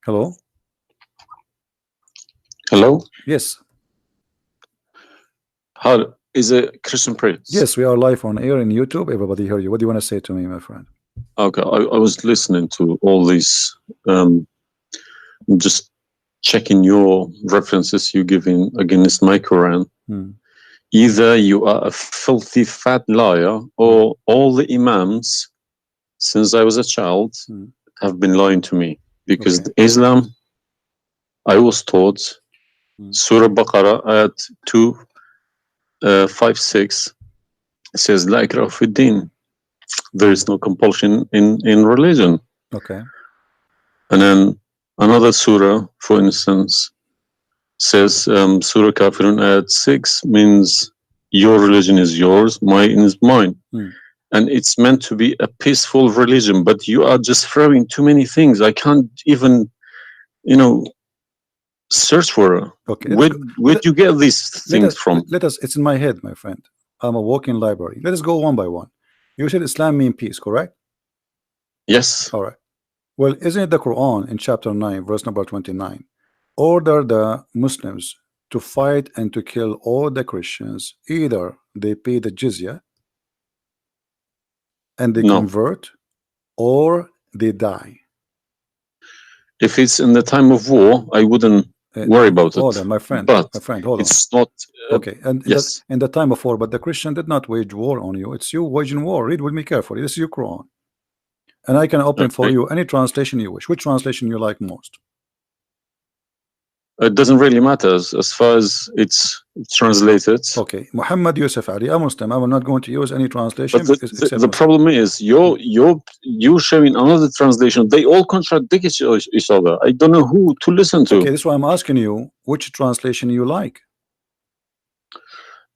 Hello. Hello? Yes. How is a Christian Prince? Yes, we are live on air in YouTube. Everybody hear you. What do you want to say to me, my friend? Okay, I was listening to all these, um, just checking your references you giving against my Quran. Hmm. Either you are a filthy fat liar, or all the Imams since I was a child Hmm. have been lying to me. Because Okay. Islam, I was taught, Hmm. Surah Baqarah ayat 256 says, La ikraha fi din. There is no compulsion in religion. Okay. And then another surah, for instance, says Surah Kafirun ayat 6 means your religion is yours, mine is mine. Hmm. And it's meant to be a peaceful religion, but you are just throwing too many things. I can't even, you know, search for it. Okay. Where'd you get these Let things us from? let us. It's in my head, my friend. I'm a walking library. Let us go one by one. You said Islam mean peace, correct? Yes. All right. Well, isn't it the Quran in chapter 9, verse number 29, order the Muslims to fight and to kill all the Christians, either they pay the jizya and they No. convert, or they die. If it's in the time of war, I wouldn't worry about it. Hold on, my friend. But My friend, hold on. it's not. Okay, and Yes. in the time of war, but the Christian did not wage war on you. It's you waging war. Read with me carefully. This is your Quran. And I can open for Okay. you any translation you wish. Which translation you like most? It doesn't really matter as far as it's translated. Okay, Muhammad Yusuf Ali, a Muslim. I'm not going to use any translation But the, because the, except the Muslim. problem is you're showing another translation. They all contradict each other. I don't know who to listen to. Okay, this is why I'm asking you which translation you like.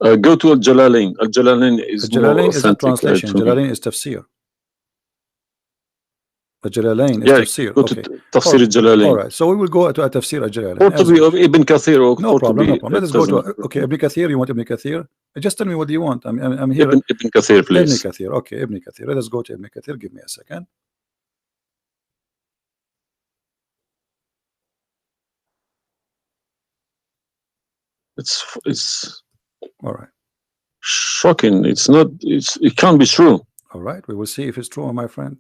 Go to Al Jalalain. Al Jalalain is more Jalalain is a authentic translation. to me. Jalalain is tafsir. Jalalain is Yeah, tafsir. go to Okay. Tafsir Al All Jalalain. right. So we will go to a tafsir Jalalain. Or to be Ibn Kathir, No or to problem. No be problem. Let it us go to doesn't. okay. Ibn Kathir. You want Ibn Kathir? Just tell me what do you want. I'm here. Ibn Kathir, Ibn please. Kathir. Okay, Ibn Kathir. Let us go to Ibn Kathir. Give me a second. It's All right. shocking. It's not. It can't be true. All right. We will see if it's true, my friend.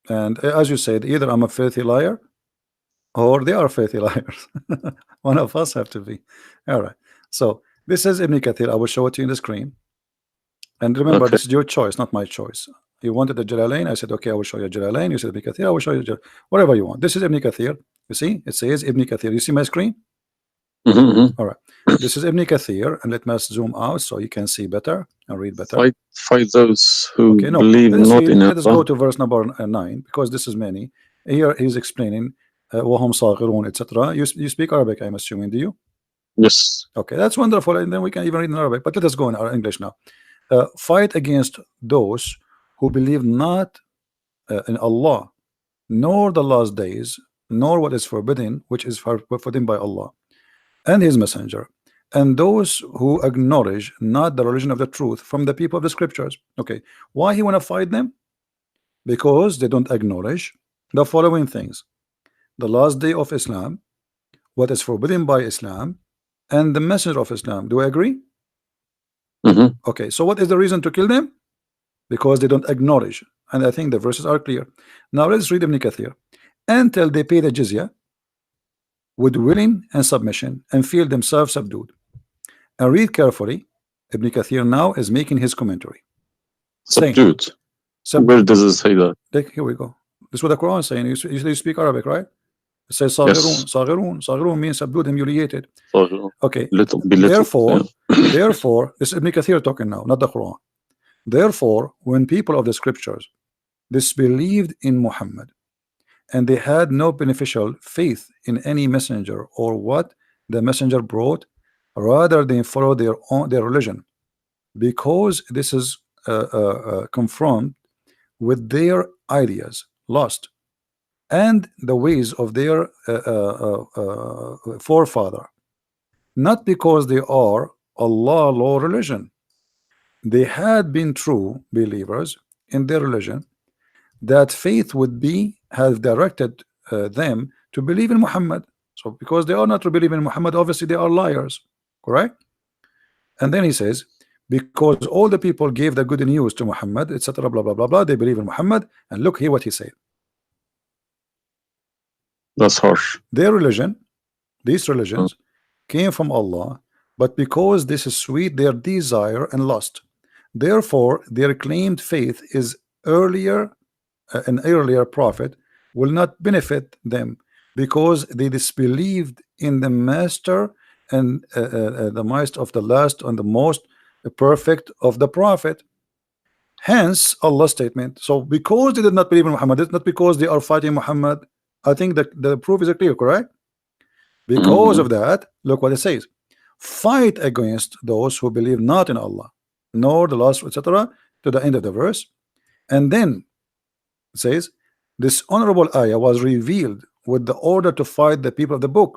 And as you said, either I'm a filthy liar or they are filthy liars. One of us have to be. All right. So this is Ibn Kathir. I will show it to you in the screen. And remember, Okay. this is your choice, not my choice. You wanted the Jalalain. I said, okay, I will show you Jalalain. You said Ibn Kathir. I will show you whatever you want. This is Ibn Kathir. You see, it says Ibn Kathir. You see my screen? All right. This is Ibn Kathir, and let me zoom out so you can see better and read better. Fight those who Okay, no. believe Let us not read. in Let us go Allah. to verse number 9 because this is many. Here he's explaining وهم صاغرون, etc. You speak Arabic, I'm assuming. Do you? Yes. Okay, that's wonderful, and then we can even read in Arabic. But let us go in our English now. Fight against those who believe not in Allah, nor the last days, nor what is forbidden, which is forbidden by Allah and His Messenger, and those who acknowledge not the religion of the truth from the people of the scriptures. Okay, why he want to fight them? Because they don't acknowledge the following things: the last day of Islam, what is forbidden by Islam, and the messenger of Islam. Do I agree? Okay, so what is the reason to kill them? Because they don't acknowledge, and I think the verses are clear. Now let's read Ibn Kathir. Until they pay the jizya with willing and submission and feel themselves subdued. And read carefully. Ibn Kathir now is making his commentary, saying Subdued. Where does it say that? here we go. This is what the Quran is saying. You speak Arabic, right? It says Yes. صاغرون. صاغرون. صاغرون means subdued, humiliated. Okay. Little. Therefore, Yeah. therefore, this is Ibn Kathir talking now, not the Quran. Therefore, when people of the scriptures disbelieved in Muhammad and they had no beneficial faith in any messenger or what the messenger brought, rather they follow their religion, because this is confirmed with their ideas lost and the ways of their forefather, not because they are Allah law religion. They had been true believers in their religion, that faith would be have directed them to believe in Muhammad. So because they are not to believe in Muhammad, obviously they are liars, correct? And then he says, because all the people gave the good news to Muhammad, etc., blah blah blah blah, they believe in Muhammad. And look here what he said. That's harsh. Their religion, these religions, came from Allah, but because this is sweet, their desire and lust. Therefore, their claimed faith is earlier, an earlier prophet will not benefit them because they disbelieved in the master and the most of the last and the most perfect of the prophet. Hence Allah's statement. So because they did not believe in Muhammad, it's not because they are fighting Muhammad. I think that the proof is clear, correct? Because of that, look what it says: fight against those who believe not in Allah nor the last, etc., to the end of the verse. And then it says this honorable ayah was revealed with the order to fight the people of the book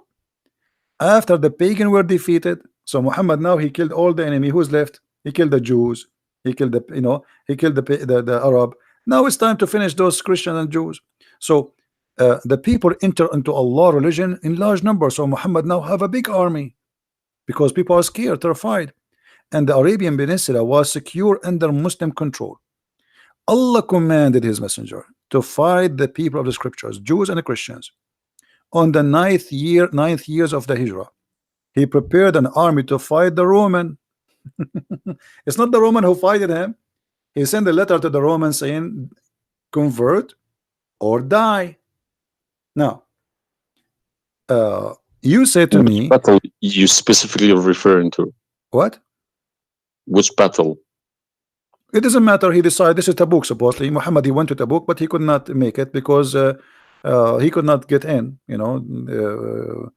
after the pagan were defeated. So Muhammad now he killed all the enemy. Who's left? He killed the Jews, he killed the, you know, he killed the Arab. Now it's time to finish those Christians and Jews. So the people enter into Allah religion in large numbers. So Muhammad now have a big army because people are scared, terrified, and the Arabian Peninsula was secure under Muslim control. Allah commanded his messenger to fight the people of the scriptures, Jews and Christians. On the ninth years of the Hijrah, he prepared an army to fight the Roman. It's not the Roman who fighted him. He sent a letter to the Romans saying, convert or die. Now, you said to me, battle you specifically are referring to? What? Which battle? It doesn't matter. He decided this is Tabuk. Supposedly, Muhammad he went to Tabuk, but he could not make it because he could not get in. You know,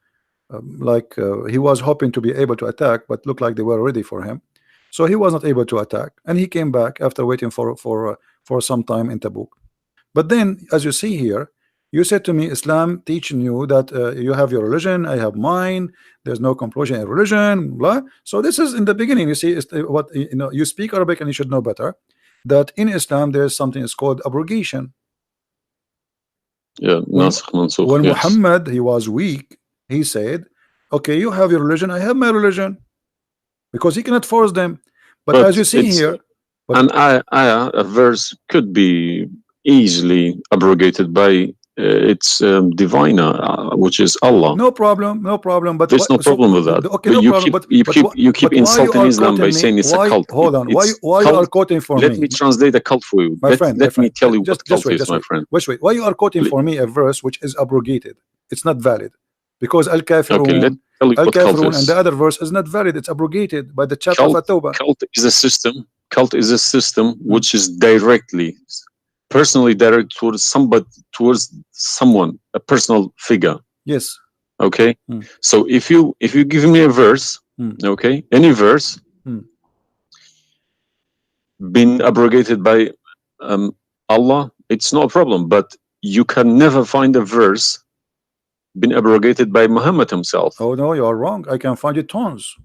he was hoping to be able to attack, but looked like they were ready for him, so he was not able to attack, and he came back after waiting for some time in Tabuk. But then, as you see here, you said to me, Islam teaching you that you have your religion, I have mine. There's no compulsion in religion, blah. So this is in the beginning. You see, what you know. You speak Arabic, and you should know better that in Islam there is something is called abrogation. Yeah, nasikh mansukh. When Yes. Muhammad he was weak, he said, "Okay, you have your religion, I have my religion," because he cannot force them. But as you see here, an ayah, a verse could be easily abrogated by its diviner, which is Allah. no problem, no problem. But there's no problem with that. Okay, But no you problem. you keep why you insulting are Islam by quoting me? saying it's a cult. Hold on. It's Why you cult. are quoting for Let me? me translate a cult for you. My friend, let me tell you what cult wait, is, my friend. Wait. Why you are quoting for me a verse which is abrogated? It's not valid because Al-Kafirun, Okay, let me tell you what cult Al-Kafirun, is. and the other verse is not valid. It's abrogated by the chapter of At-Tawbah. Cult is a system. Cult is a system which is directly, personally directed towards somebody, towards someone, a personal figure. Yes. Okay. So if you give me a verse, okay, any verse, been abrogated by Allah, it's no problem. But you can never find a verse been abrogated by Muhammad himself. Oh no, you are wrong. I can find you tons.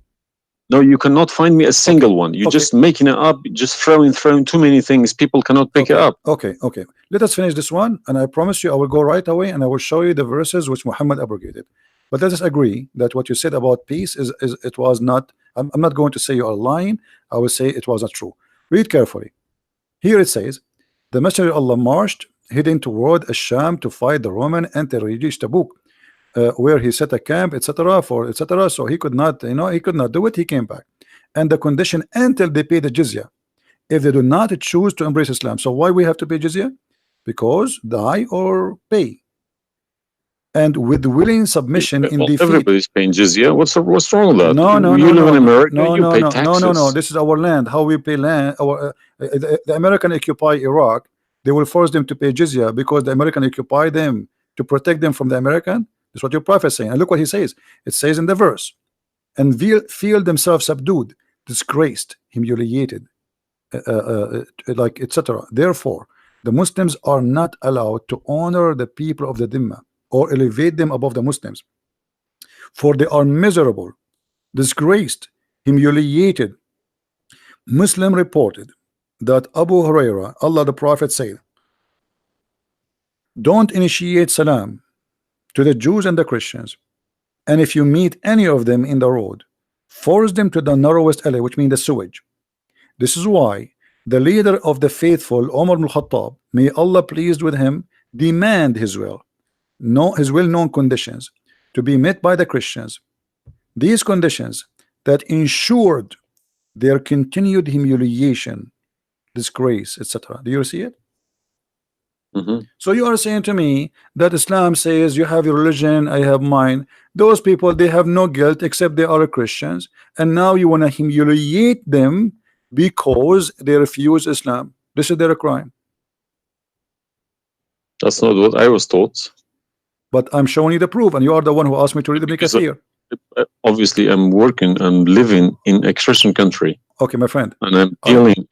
No, you cannot find me a single one. You're just making it up, just throwing too many things. People cannot pick it up. Okay. Let us finish this one, and I promise you I will go right away and I will show you the verses which Muhammad abrogated. But let us agree that what you said about peace is it was not. I'm not going to say you are lying. I will say it was not true. Read carefully. Here it says, the Messenger of Allah marched heading toward Asham to fight the Roman until he reached Tabuk, where he set a camp, etc. for etc. So he could not, he could not do it. He came back, and the condition until they pay the jizya, if they do not choose to embrace Islam. So why we have to pay jizya? Because die or pay. And with willing submission in defeat. Everybody's paying jizya. What's wrong with that? No. You live in America. You pay taxes. No. This is our land. How we pay land? The American occupy Iraq. They will force them to pay jizya because the American occupy them to protect them from the American. That's what your prophet is saying. And look what he says. It says in the verse, and feel themselves subdued, disgraced, humiliated, like etc. Therefore, the Muslims are not allowed to honor the people of the Dhimma or elevate them above the Muslims, for they are miserable, disgraced, humiliated. Muslim reported that Abu Huraira, Allah the Prophet said, don't initiate salam to the Jews and the Christians, and if you meet any of them in the road, force them to the narrowest alley, which means the sewage. This is why the leader of the faithful, Umar ibn Khattab, may Allah pleased with him, demand his well-known conditions to be met by the Christians. These conditions that ensured their continued humiliation, disgrace, etc. Do you see it? So you are saying to me that Islam says you have your religion, I have mine. Those people, they have no guilt except they are Christians, and now you want to humiliate them because they refuse Islam. This is their crime. That's not what I was taught. But I'm showing you the proof, and you are the one who asked me to read the Ibn Kathir. Obviously, I'm working and living in a Christian country. Okay, my friend. And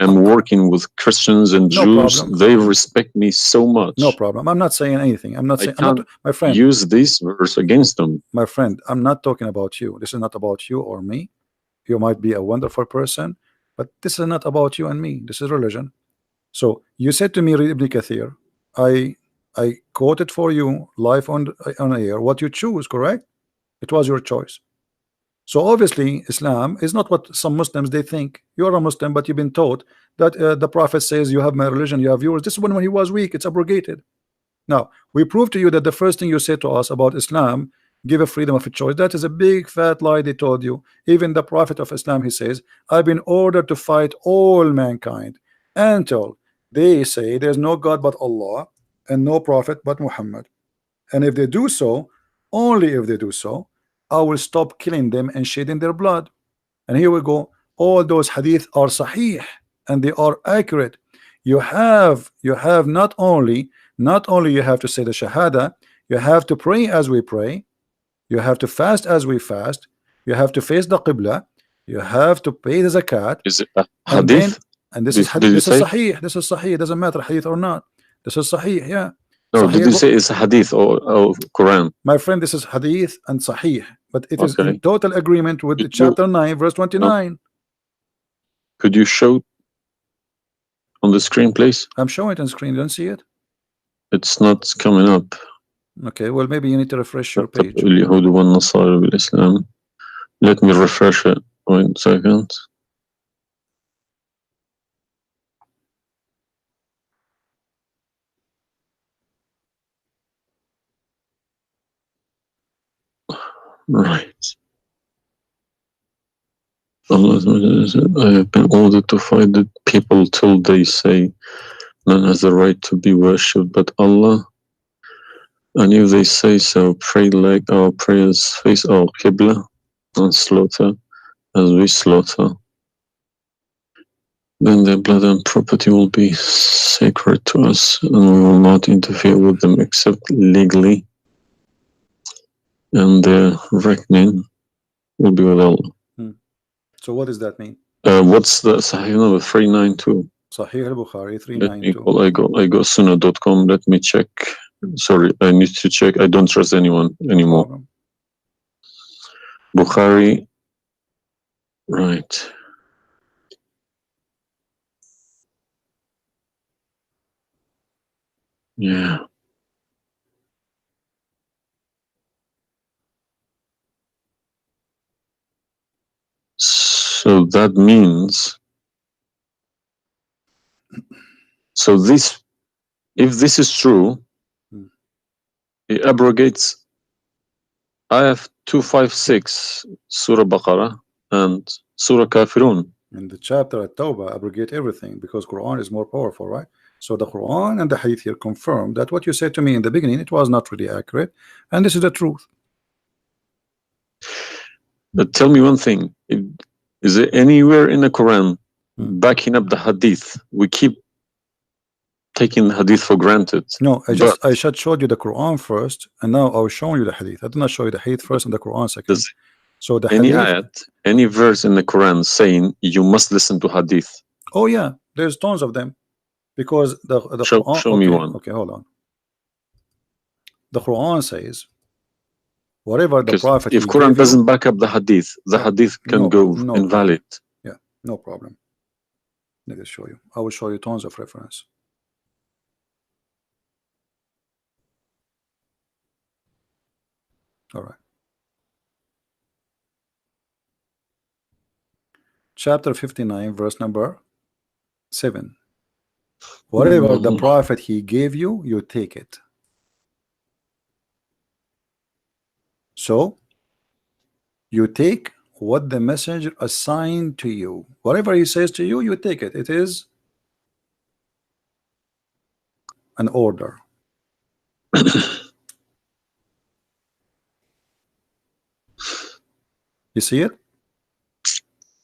I'm working with Christians and Jews. Problem. They respect me so much. No problem. I'm not saying anything. I'm not saying. My friend. Use this verse against them. My friend, I'm not talking about you. This is not about you or me. You might be a wonderful person, but this is not about you and me. This is religion. So you said to me, read Ibn Kathir. I quoted for you live on air what you choose, correct? It was your choice. So obviously Islam is not what some Muslims they think. You're a Muslim, but you've been taught that the Prophet says you have my religion, you have yours. This is when he was weak. It's abrogated. Now we prove to you that the first thing you said to us about Islam, give a freedom of a choice, that is a big fat lie they told you. Even the Prophet of Islam, he says, I've been ordered to fight all mankind until they say there's no God but Allah and no prophet but Muhammad. And if they do so, only if they do so, I will stop killing them and shedding their blood. And here we go. All those hadith are sahih and they are accurate. You have not only you have to say the shahada, you have to pray as we pray, you have to fast as we fast, you have to face the qibla, you have to pay the zakat. Is it a hadith? And this is hadith. This is sahih. This is sahih. It doesn't matter hadith or not. This is sahih. Yeah. No, did you say it's hadith or Quran? My friend, this is hadith and sahih, but it is in total agreement with chapter 9 verse 29. No. Could you show on the screen, please? I'm showing it on screen. You don't see it? It's not coming up. Okay, well maybe you need to refresh your page. Let me refresh it. 1 second. Right. Allah said, I have been ordered to fight the people till they say none has the right to be worshipped but Allah. And if they say so, pray like our prayers, face our Qibla, and slaughter as we slaughter. Then their blood and property will be sacred to us, and we will not interfere with them except legally. And their reckoning will be with Allah. So what does that mean? What's the Sahih number? 392. Sahih al-Bukhari 392. I go sunnah.com. Let me check. Sorry, I need to check. I don't trust anyone anymore. No Bukhari. Right. Yeah. So that means, so this, if this is true, it abrogates Ayah 256, Surah Baqarah, and Surah Kafirun. In the chapter at Tawbah, abrogate everything because Quran is more powerful, right? So the Quran and the Hadith here confirm that what you said to me in the beginning, it was not really accurate, and this is the truth. But tell me one thing: is there anywhere in the Quran backing up the Hadith? We keep taking the Hadith for granted. No, I just showed you the Quran first, and now I was showing you the Hadith. I did not show you the Hadith first and the Quran second. So the any Hadith, ayat, any verse in the Quran saying you must listen to Hadith? Oh yeah, there's tons of them, because the Quran. Show me one. Okay, hold on. The Quran says, whatever the Prophet. If Quran doesn't back up the Hadith, the Hadith can go invalid. Yeah, no problem. Let me show you. I will show you tons of reference. All right. Chapter 59, verse number 7. Whatever the prophet he gave you, you take it. So you take what the messenger assigned to you. Whatever he says to you, you take it. It is an order. You see it?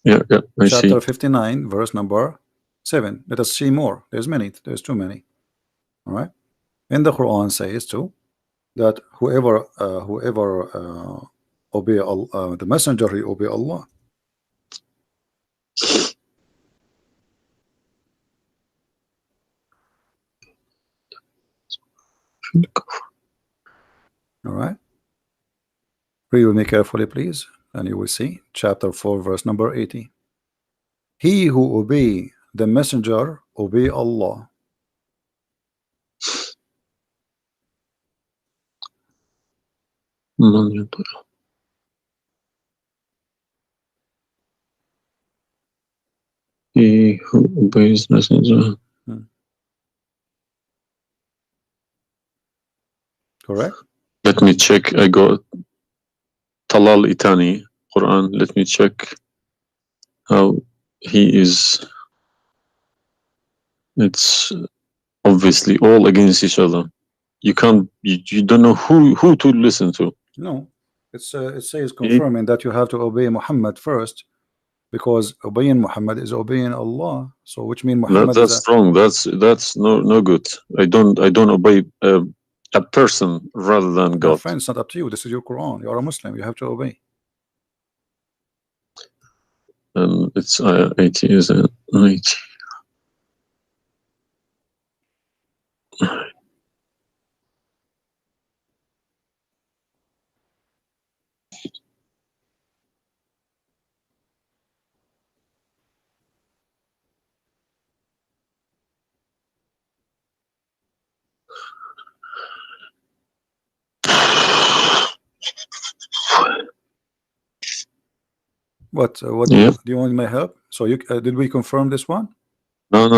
Yeah, I see. Chapter 59, verse number 7. Let us see more. There's many. There's too many. All right. And the Quran says too that whoever obey the messenger, he obey Allah. All right. Read with me carefully, please, and you will see chapter 4, verse number 80. He who obey the messenger obey Allah. He who obeys messenger. Correct. Let me check. I got Talal Itani Quran. Let me check how he is. It's obviously all against each other. You can't. You don't know who to listen to. No, it says confirming that you have to obey Muhammad first, because obeying Muhammad is obeying Allah. So which means Muhammad that's wrong. That's no good. I don't obey a person rather than God. My friend, it's not up to you. This is your Quran. You are a Muslim. You have to obey. And it's 80, is it? 80. What Yeah. do you want my help? So you did we confirm this one? No.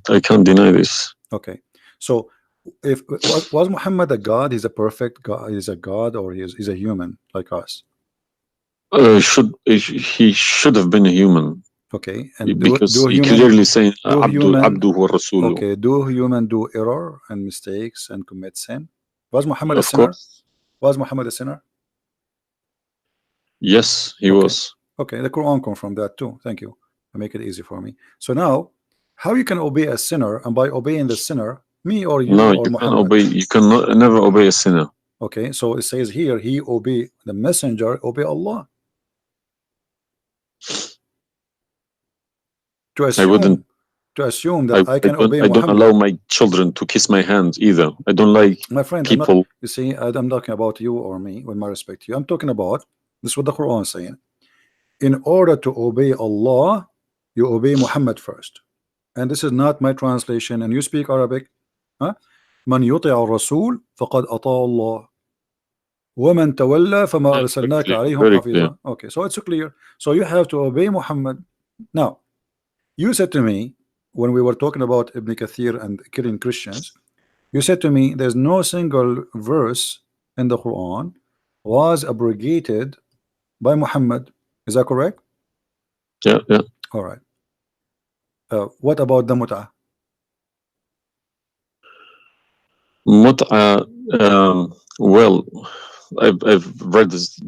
I can't deny this. Okay. So if was Muhammad a god? He's a perfect god. He's a god, or he's a human like us? He should have been a human. Okay. And because do he human, clearly saying do human, Abdu wa Rasulu. okay, do human do error and mistakes and commit sin? Was Muhammad a Of sinner? course. Was Muhammad a sinner? Yes, he was. Okay, the Quran confirmed that too. Thank you. To make it easy for me. So now, how you can obey a sinner, and by obeying the sinner, me or you No, or you Muhammad? can obey. You can never obey a sinner. Okay, so it says here, he obey the messenger, obey Allah. To assume that I can obey Muhammad. I don't allow my children to kiss my hand either. I don't like my friend, people. You see, I'm talking about you or me, with my respect to you. I'm talking about this is what the Quran is saying. In order to obey Allah, you obey Muhammad first. And this is not my translation. And you speak Arabic. من يطع الرسول فقد أطاع الله ومن تولى فما أرسلناك عليهم حفيظا. Okay, so it's clear. So you have to obey Muhammad. Now, you said to me when we were talking about Ibn Kathir and killing Christians, you said to me there's no single verse in the Quran was abrogated by Muhammad. Is that correct? Yeah. All right. What about the mut'ah? Mut'ah, well, I've read this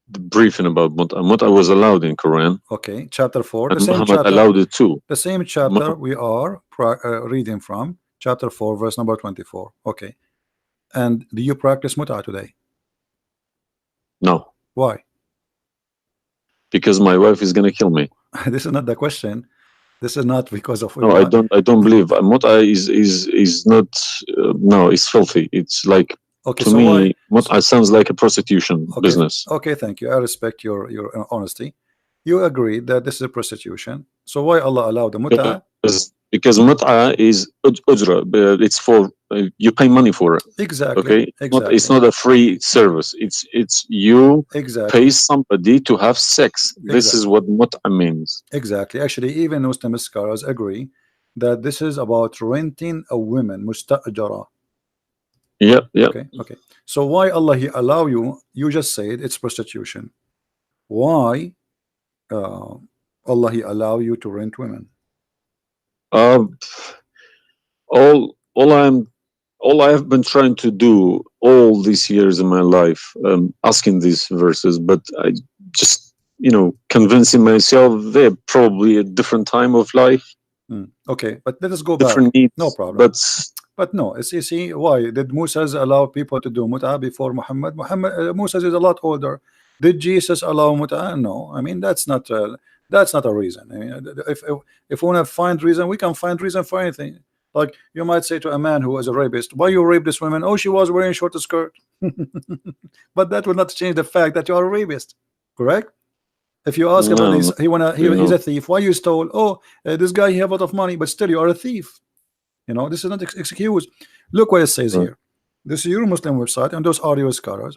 briefing about Mut'ah. Mut'ah was allowed in Quran. Okay, chapter 4. And Muhammad allowed it too. The same chapter we are reading from, chapter 4, verse number 24. Okay. And do you practice mut'ah today? No. Why? Because my wife is gonna kill me. This is not the question. This is not because of. No, I don't believe mut'ah is not. No, it's filthy. It's like, okay, to me, mut'ah sounds like a prostitution business. Okay, thank you. I respect your honesty. You agree that this is a prostitution. So why Allah allowed the mut'ah? Because mut'ah is ujra. It's for you pay money for it. Exactly. Okay, Exactly. it's not a free service. It's you Exactly. pay somebody to have sex. This is Exactly. what mut'a means. Exactly. Actually, even Muslim scholars agree that this is about renting a woman, musta'jara. Yeah, yeah. Okay. Okay. So why Allah He allow you? You just said it's prostitution. Why uh, Allah He allow you to rent women? Uh, all I have been trying to do all these years in my life, asking these verses, but I just, convincing myself they're probably a different time of life, Okay, but let us go back. different needs. No problem. But But no, it's you see why did Moses allow people to do mut'ah before Muhammad? Moses is a lot older. Did Jesus allow mut'ah? No, I mean that's not a reason. I mean, if we want to find reason, we can find reason for anything. Like you might say to a man who is a rapist, "Why you rape this woman?" Oh, she was wearing short skirt. But that will not change the fact that you are a rapist, correct? If you ask about no, he's a thief. Why you stole? Oh, this guy he have a lot of money, but still you are a thief. This is not excuse. Look what it says right. here. This is your Muslim website and those audio scholars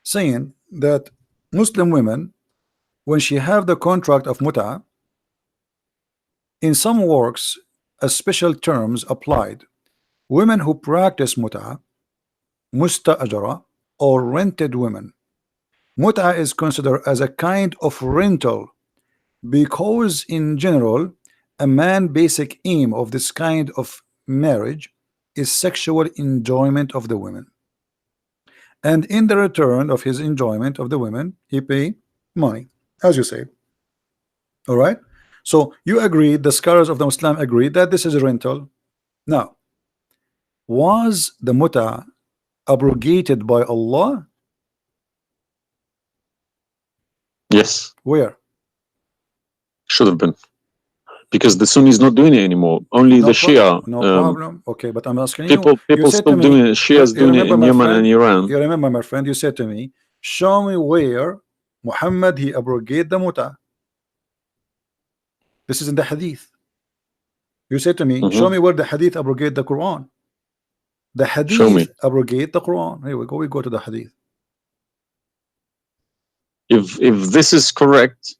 saying that Muslim women, when she have the contract of mut'ah, in some works, a special terms applied. Women who practice mut'ah, musta'ajara, or rented women. Mut'ah is considered as a kind of rental because in general, a man basic aim of this kind of marriage is sexual enjoyment of the women, and in the return of his enjoyment of the women he pay money, as you say. All right, so you agree, the scholars of the Muslim agree that this is a rental. Now, was the muta abrogated by Allah? Yes, Where? should have been, because the Sunni is not doing it anymore. Only the Shia. No problem. Okay, but I'm asking you. People You said still to doing me. it. Shias doing it remember, in my Yemen and friend. Iran. You remember, my friend. You said to me, "Show me where Muhammad he abrogate the muta." This is in the Hadith. You said to me, "Show me where the Hadith abrogate the Quran." The Show me. Hadith abrogate the Quran. Here we go. We go to the Hadith. If this is correct,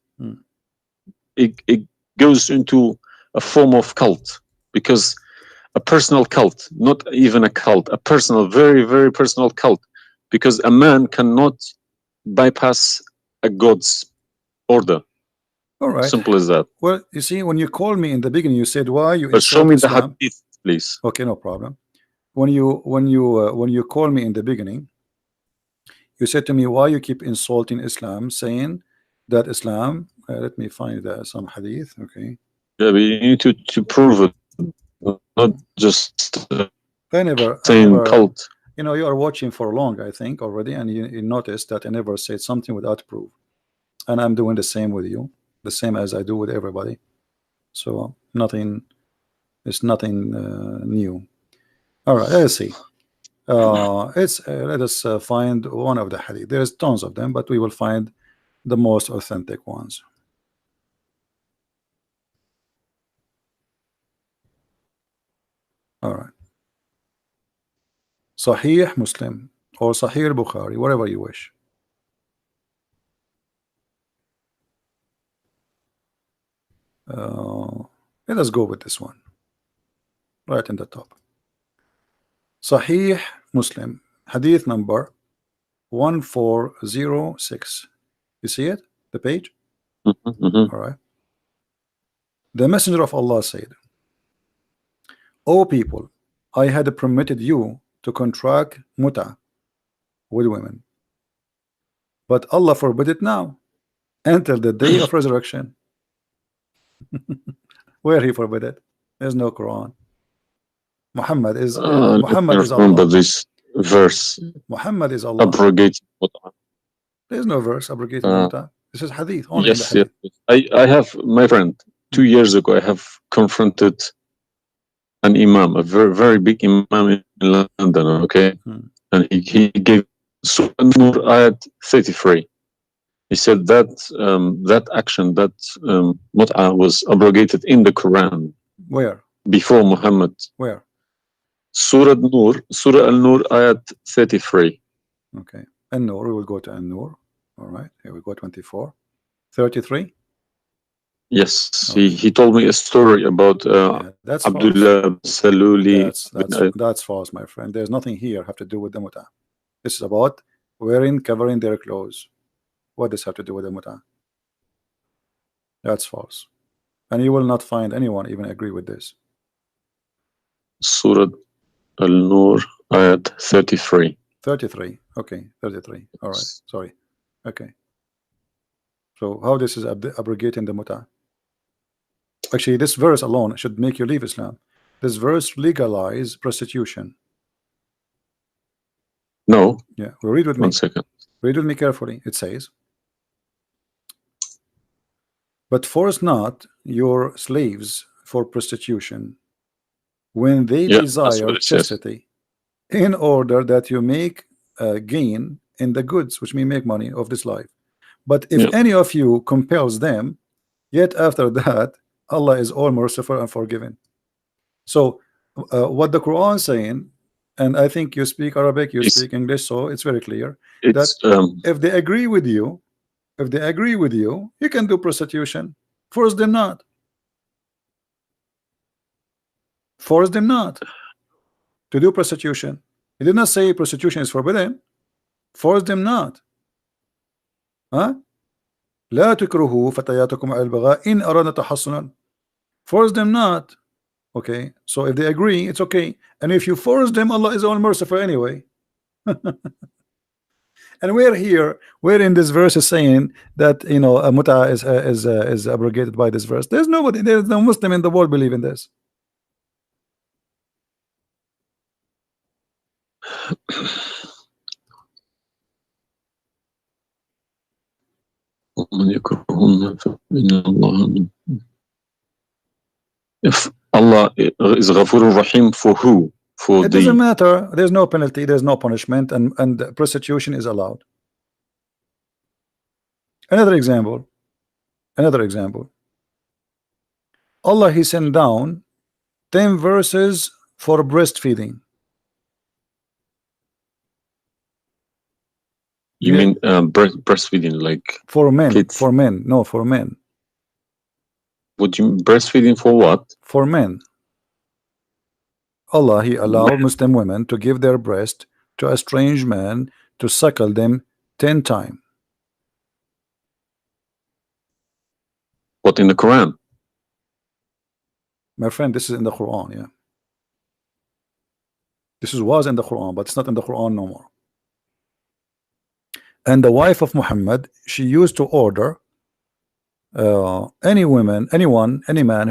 it goes into a form of cult, because a personal cult, not even a cult, a personal, very, very personal cult, because a man cannot bypass a God's order. All right. Simple as that. Well, you see, when you called me in the beginning, you said, "Why you But show insult me Islam?" the Hadith, please. Okay, no problem. When you called me in the beginning, you said to me, "Why you keep insulting Islam, saying that Islam?" Let me find some Hadith. Okay. Yeah, but you need to prove it, not just I never. cult. You are watching for long, I think, already, and you noticed that I never said something without proof, and I'm doing the same with you, the same as I do with everybody. So nothing. It's nothing new. All right, let's see. Let us find one of the hadith. There's tons of them, but we will find the most authentic ones. All right. Sahih Muslim or Sahih Bukhari, whatever you wish. Let us go with this one right in the top. Sahih Muslim, hadith number 1406. You see it? The page? All right. The Messenger of Allah said, "O people, I had permitted you to contract muta with women, but Allah forbid it now until the day of resurrection." Where he forbid it? There's no Quran. Muhammad is remember Allah. this verse. Muhammad is Allah. Abrogate. There's no verse abrogating the muta. This is hadith, only yes, in the hadith. Yes. I have, my friend, 2 years ago, I have confronted an imam, a very, very big imam in London, okay? And he gave Surah Nur ayat 33. He said that that action, that mut'ah was abrogated in the Quran. Where? Before Muhammad. Where? Surah Al-Nur, ayat 33. Okay. An-Nur, we will go to An-Nur. All right. Here we go, 24. 33? Yes, Okay. he told me a story about Yeah, that's false. Abdullah Saluli. That's false, my friend. There's nothing here have to do with the muta. This is about covering their clothes. What does have to do with the muta? That's false. And you will not find anyone even agree with this. Surah Al-Nur, ayat 33. 33. Okay, 33. All right. Sorry. Okay. So how this is abrogating the muta? Actually, this verse alone should make you leave Islam. This verse legalize prostitution. No. Yeah. Well, read with me. 1 second. Read with me carefully. It says, but force not your slaves for prostitution when they desire chastity, in order that you make gain in the goods, which mean make money of this life. But if any of you compels them, yet after that, Allah is all merciful and forgiving. So what the Quran saying, and I think you speak Arabic, you speak English, so it's very clear that if they agree with you, you can do prostitution. Force them not. Force them not to do prostitution. He did not say prostitution is forbidden. Force them not. Huh? لا تكرهوا فتياتكم على البغاء إن أردنا تحصنا. Force them not. Okay, so if they agree, it's okay. And if you force them, Allah is all merciful anyway. And we're in this verse is saying that, you know, a muta is abrogated by this verse. There's no Muslim in the world believe in this. If Allah is Ghafur Rahim for who? It doesn't matter. There's no penalty, there's no punishment, and prostitution is allowed. Another example. Allah, he sent down 10 verses for breastfeeding. You mean breastfeeding, like for men? Kids. For men, no, for men. Would you breastfeeding for what? For men. Allah, he allowed Muslim women to give their breast to a strange man to suckle them 10 times. What, in the Quran? My friend, this is in the Quran, yeah. This was in the Quran, but it's not in the Quran no more. And the wife of Muhammad, she used to order any man who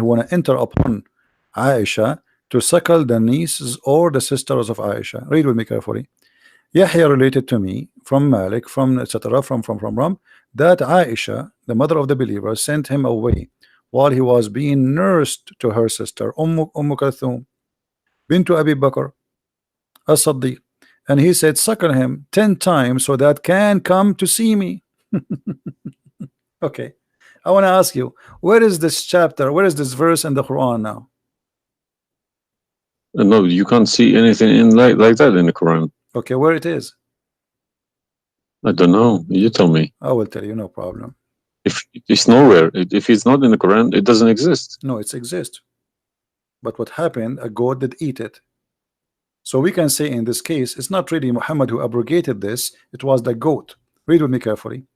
want to enter upon Aisha to suckle the nieces or the sisters of Aisha. Read with me carefully. Yahya related to me from Malik, from etc. from that Aisha, the mother of the believer, sent him away while he was being nursed to her sister Umm Kulthum bint Abi Bakr as-Siddiq, and he said, suckle him 10 times so that can come to see me. Okay, I want to ask you, where is this chapter, where is this verse in the Quran now? No, you can't see anything in like that in the Quran. Okay, where it is? I don't know. You tell me. I will tell you, no problem. If it's nowhere, if it's not in the Quran, it doesn't exist. No, it exists. But what happened? A goat did eat it. So we can say in this case, it's not really Muhammad who abrogated this, it was the goat. Read with me carefully.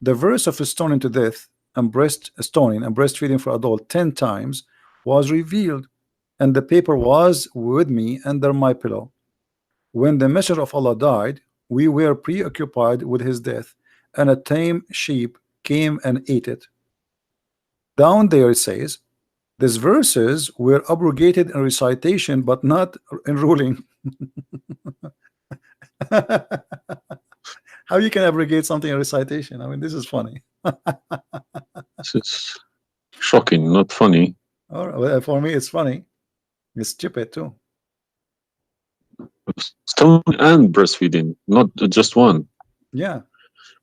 The verse of stoning to death and stoning and breastfeeding for adult 10 times was revealed, and the paper was with me under my pillow. When the messenger of Allah died, we were preoccupied with his death, and a tame sheep came and ate it. Down there it says, these verses were abrogated in recitation, but not in ruling. How you can abrogate something in recitation? I mean, this is funny. This is shocking, not funny. All right, well, for me, it's funny. It's stupid too. Stone and breastfeeding, not just one. Yeah.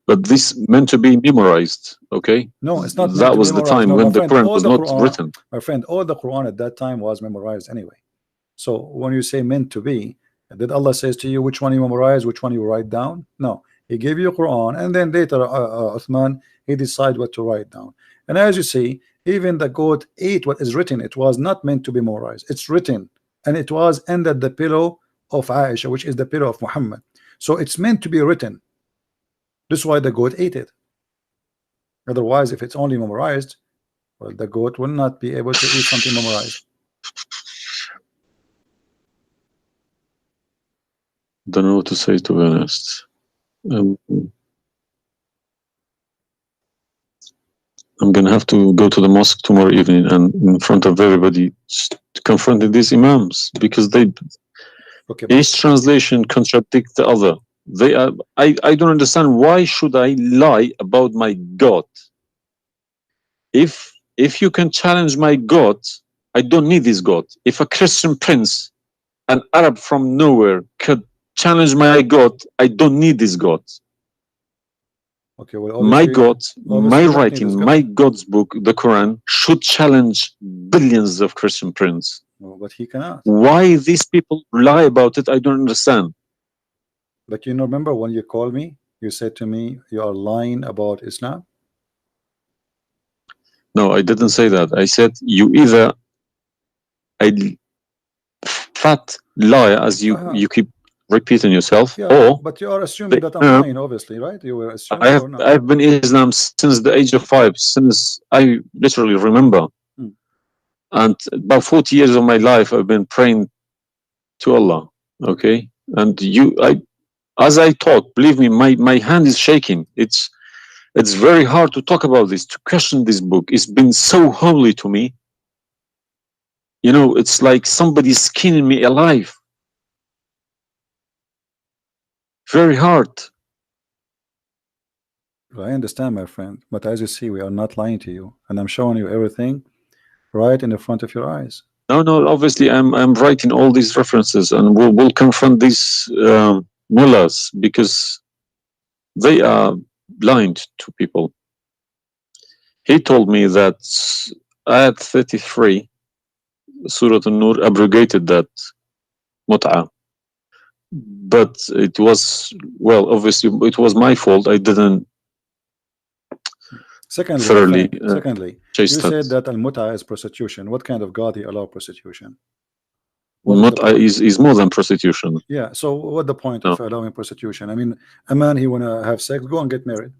But this meant to be memorized, okay? No, it's not. That was the time when the Quran was not written. My friend, all the Quran at that time was memorized anyway. So when you say meant to be, did Allah says to you which one you memorize, which one you write down? No, He gave you Quran, and then later Uthman, he decide what to write down. And as you see, even the goat ate what is written. It was not meant to be memorized. It's written, and it was under the pillow of Aisha, which is the pillow of Muhammad. So it's meant to be written. This is why the goat ate it. Otherwise, if it's only memorized, well, the goat will not be able to eat something memorized. Don't know what to say, to be honest. I'm gonna have to go to the mosque tomorrow evening and in front of everybody confronting these imams, because they each translation contradicts the other. They are. I don't understand, why should I lie about my God? If you can challenge my God, I don't need this God. If a Christian prince, an Arab from nowhere, could challenge my God, I don't need this God. Okay, well, my God, my writing, my God's book, the Quran, should challenge billions of Christian princes. No, but he cannot. Why these people lie about it, I don't understand. But you remember when you called me, you said to me, you are lying about Islam? No, I didn't say that. I said you either a fat liar, as you keep repeating yourself, or but you are assuming that I'm lying, obviously, right? You were assuming. I've been Islam since the age of 5, since I literally remember. And about 40 years of my life, I've been praying to Allah. Okay, and as I talk, believe me, my hand is shaking. It's very hard to talk about this, to question this book. It's been so holy to me. You know, it's like somebody's skinning me alive. Very hard. I understand, my friend, but as you see, we are not lying to you, and I'm showing you everything right in the front of your eyes. No, obviously I'm writing all these references, and we'll confront these mullahs, because they are blind to people. He told me that Ayat 33, Surah An-Nur, abrogated that mut'ah. But it was, well, obviously it was my fault. I didn't thoroughly Secondly, you said that al-mut'ah is prostitution. What kind of God he allow prostitution? Mut'ah is more than prostitution. Yeah, so what the point of allowing prostitution? I mean, a man, he wanna have sex, go and get married.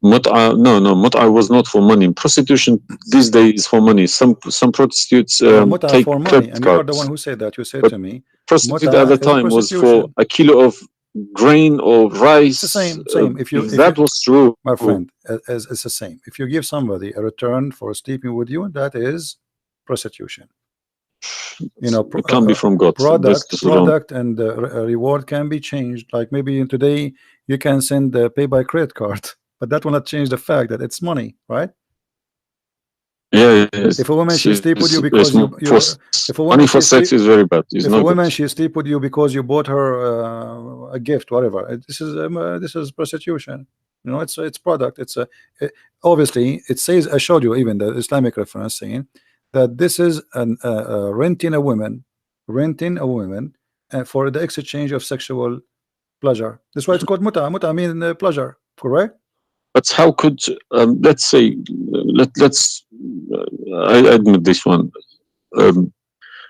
Mut'ah, no, mut'ah was not for money. Prostitution these days is for money. Some prostitutes take for money, and you are the one who said that. You said to me, prostitute at the time was for a kilo of grain or rice. It's the same. If that was true, my friend, it's the same. If you give somebody a return for sleeping with you, that is prostitution. You know, it can be from God. Product and reward can be changed. Like maybe today you can send pay by credit card, but that will not change the fact that it's money, right? Yeah. If a woman she sleep with you because if a woman money for sex is very bad. If a woman she sleep with you because you bought her a gift, whatever, this is prostitution. You know, it's product. Obviously it says, I showed you even the Islamic reference saying that this is renting a woman for the exchange of sexual pleasure. That's why it's called muta. Muta means pleasure, correct? But how could let's say let's I admit this one.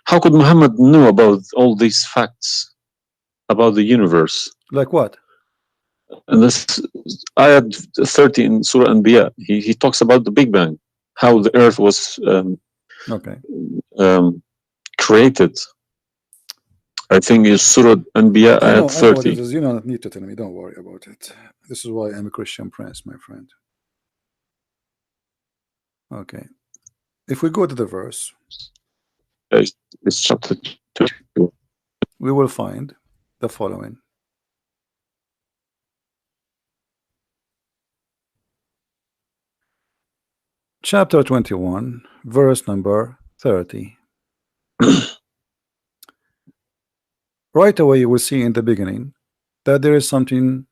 How could Muhammad know about all these facts about the universe? Like what? And this ayat 30 in Surah Anbiya, he talks about the Big Bang, how the earth was created. I think it's Surah Anbiya ayat 30. I know what it is. You don't need to tell me. Don't worry about it. This is why I'm a Christian prince, my friend. Okay. If we go to the verse, it's chapter 2. We will find the following. Chapter 21, verse number 30. Right away you will see in the beginning that there is something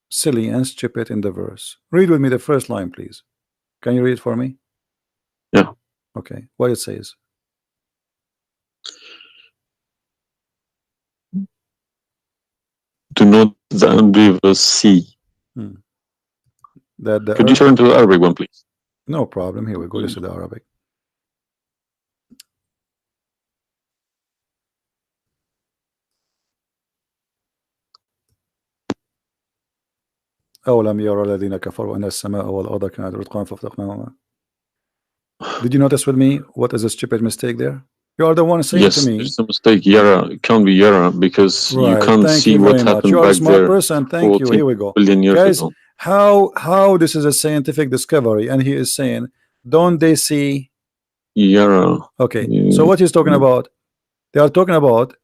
silly and stupid in the verse. Read with me the first line, please. Can you read for me? Yeah. Okay. What it says? do not the unbelievers see? That the Could you earth, turn to the Arabic one, please? no problem. Here we go. This is the Arabic. أولم يرى الذين كفروا أن السماء والأرض كانت رتقا ففتقناهما. Did you notice with me what is a stupid mistake there? You are the one saying to Yes, me. there's a mistake. Yara, it can't be Yara because you Right. can't Thank see you what very much. happened You are a back smart there person. Thank you. 14 Here we go. billion years Guys, ago. how this is a scientific discovery, and he is saying, don't they see? Yara. Okay. So what he's talking about? They are talking about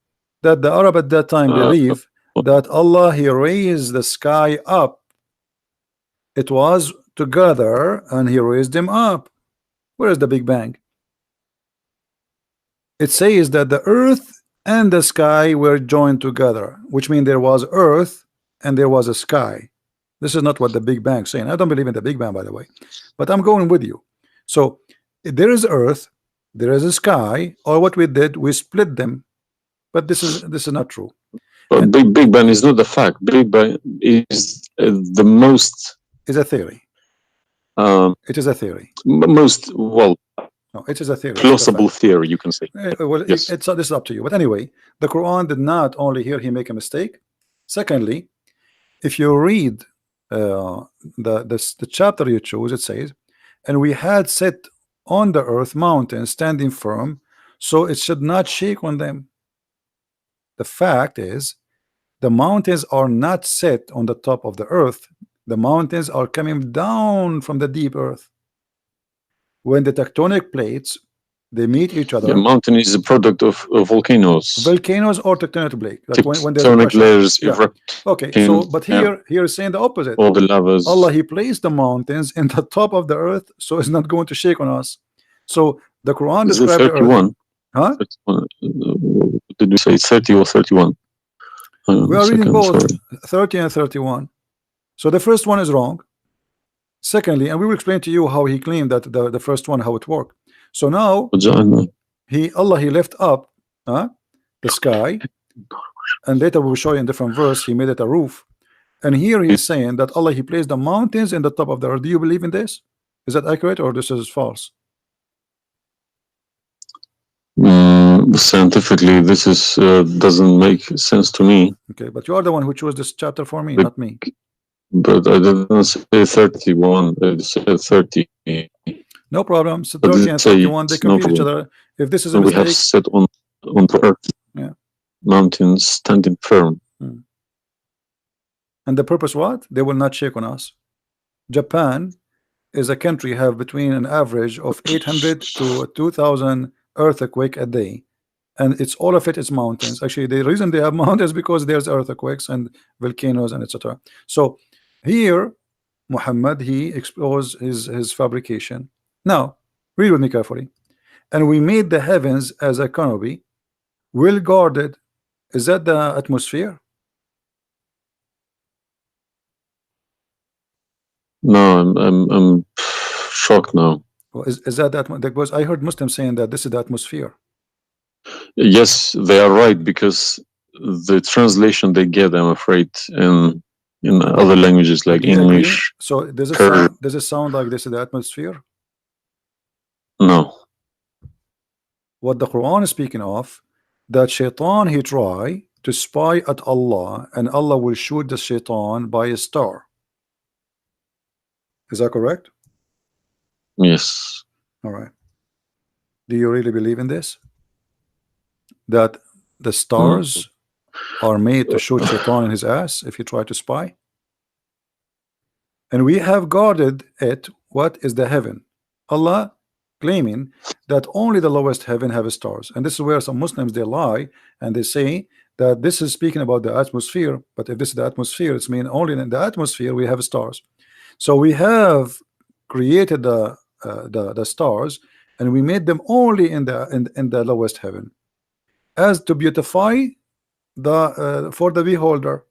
that the Arab at that time believe that Allah, he raised the sky up. It was together and he raised them up. Where is the Big Bang? It says that the earth and the sky were joined together, which means there was earth and there was a sky. This is not what the Big Bang is saying. I don't believe in the Big Bang, by the way, but I'm going with you. So there is earth, there is a sky, or what we did, we split them. But this is not true. But Big Bang is not the fact. Big Bang is the most. It's a theory. It is a theory. Most, well, no, it is a theory. plausible theory, you can say. Well, yes. This is up to you. But anyway, the Quran did not only here he make a mistake. Secondly, if you read the chapter you choose, it says, and we had set on the earth mountains standing firm, so it should not shake on them. The fact is, the mountains are not set on the top of the earth. The mountains are coming down from the deep earth. When the tectonic plates they meet each other. The mountain is a product of volcanoes. Volcanoes or tectonic plate. Like when there's tectonic layers erupt. Okay, so but here is saying the opposite. All the lavas. Allah, he placed the mountains in the top of the earth, so it's not going to shake on us. So the Quran describes 31. Huh? 31. Did we say 30 or 31? We are reading both 30 and 31. So the first one is wrong. Secondly, and we will explain to you how he claimed that the first one, how it worked. So now Allah he left up the sky, and later we'll show you in different verse he made it a roof. And here he's saying that Allah he placed the mountains in the top of the earth. Do you believe in this? Is that accurate or this is false? Scientifically, this is doesn't make sense to me. Okay, but you are the one who chose this chapter for me, not me. But I didn't say 31. I said 30. No problem. So 30 and 31 they complete each other. If this is a mistake, we have set on the earth, mountains standing firm. And the purpose what? They will not shake on us. Japan is a country have between an average of 800 to 2,000 earthquake a day, and it's all of it is mountains. Actually, the reason they have mountains because there's earthquakes and volcanoes and etc. So here Muhammad he exposed his fabrication. Now read with me carefully. And we made the heavens as a canopy, well guarded. Is that the atmosphere? No, I'm shocked now. Well, is that because I heard Muslims saying that this is the atmosphere. Yes, they are right, because the translation they get, I'm afraid, in other languages like English. So does it sound like this is the atmosphere? No. What the Quran is speaking of, that shaitan he try to spy at Allah, and Allah will shoot the shaitan by a star. Is that correct? Yes. All right. Do you really believe in this? That the stars are made to shoot shaitan in his ass if he try to spy? And we have guarded it. What is the heaven? Allah claiming that only the lowest heaven have stars, and this is where some Muslims they lie and they say that this is speaking about the atmosphere. But if this is the atmosphere, it's mean only in the atmosphere we have stars. So we have created the stars, and we made them only in the lowest heaven, as to beautify the for the beholder,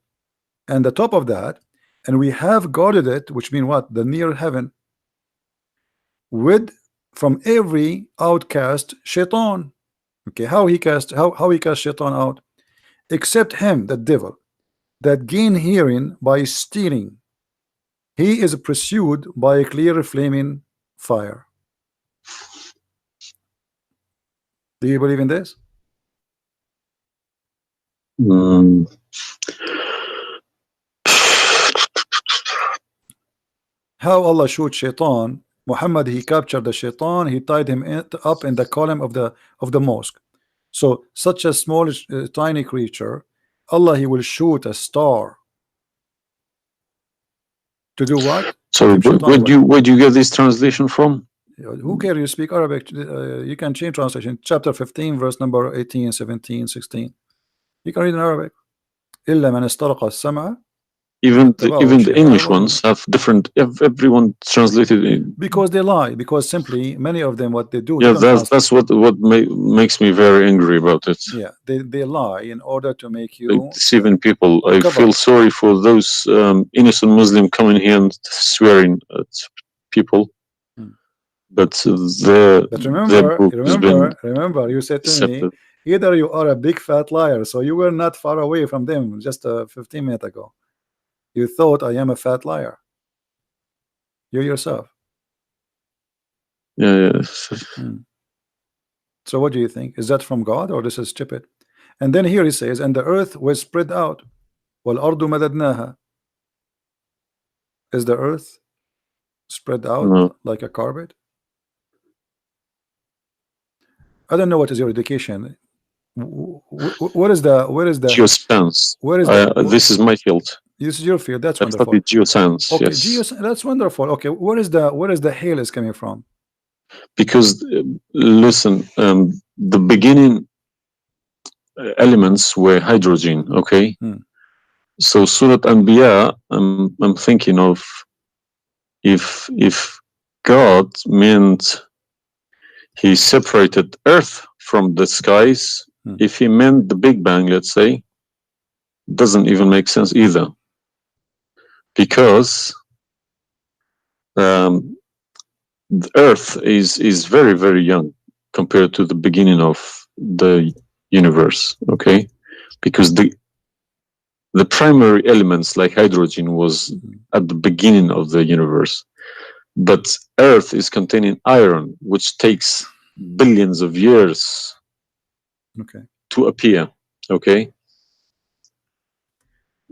and the top of that, and we have guarded it, which mean what? The near heaven, with from every outcast shaitan. Okay, how he cast shaitan out? Except him, the devil, that gain hearing by stealing. He is pursued by a clear flaming fire. Do you believe in this? Mm. How Allah shoot shaitan? Muhammad, he captured the shaitan, he tied him up in the column of the mosque. So such a small tiny creature, Allah, he will shoot a star to do what? So where do you get this translation from? Who cares? You speak Arabic. You can change translation. Chapter 15, verse number 18, 17, 16. You can read in Arabic. إلا من استرق السمع. Even the English ones have different. Everyone translated it because they lie. Because simply many of them, what they do. Yeah, that's what makes me very angry about it. Yeah, they lie in order to make you deceiving people. I feel sorry for those innocent Muslim coming here and swearing at people. But remember, you said to me, either you are a big fat liar, so you were not far away from them just 15 minutes ago. You thought I am a fat liar. You yourself. Yeah. So what do you think? Is that from God or this is stupid? And then here he says, and the earth was spread out. وَالْأَرْضُ مَدَدْنَاهَا. Is the earth spread out like a carpet? I don't know what is your education. What is the geoscience? This is my field. This is your field. That's wonderful. I studied geoscience. Okay, yes. That's wonderful. Okay, where is the hail is coming from? Because listen, the beginning elements were hydrogen. Okay. So Surat Anbiya, I'm thinking of if God meant he separated earth from the skies, if he meant the Big Bang, let's say, doesn't even make sense either. Because the earth is very, very young compared to the beginning of the universe, okay? Because the primary elements like hydrogen was at the beginning of the universe. But earth is containing iron, which takes billions of years to appear, okay?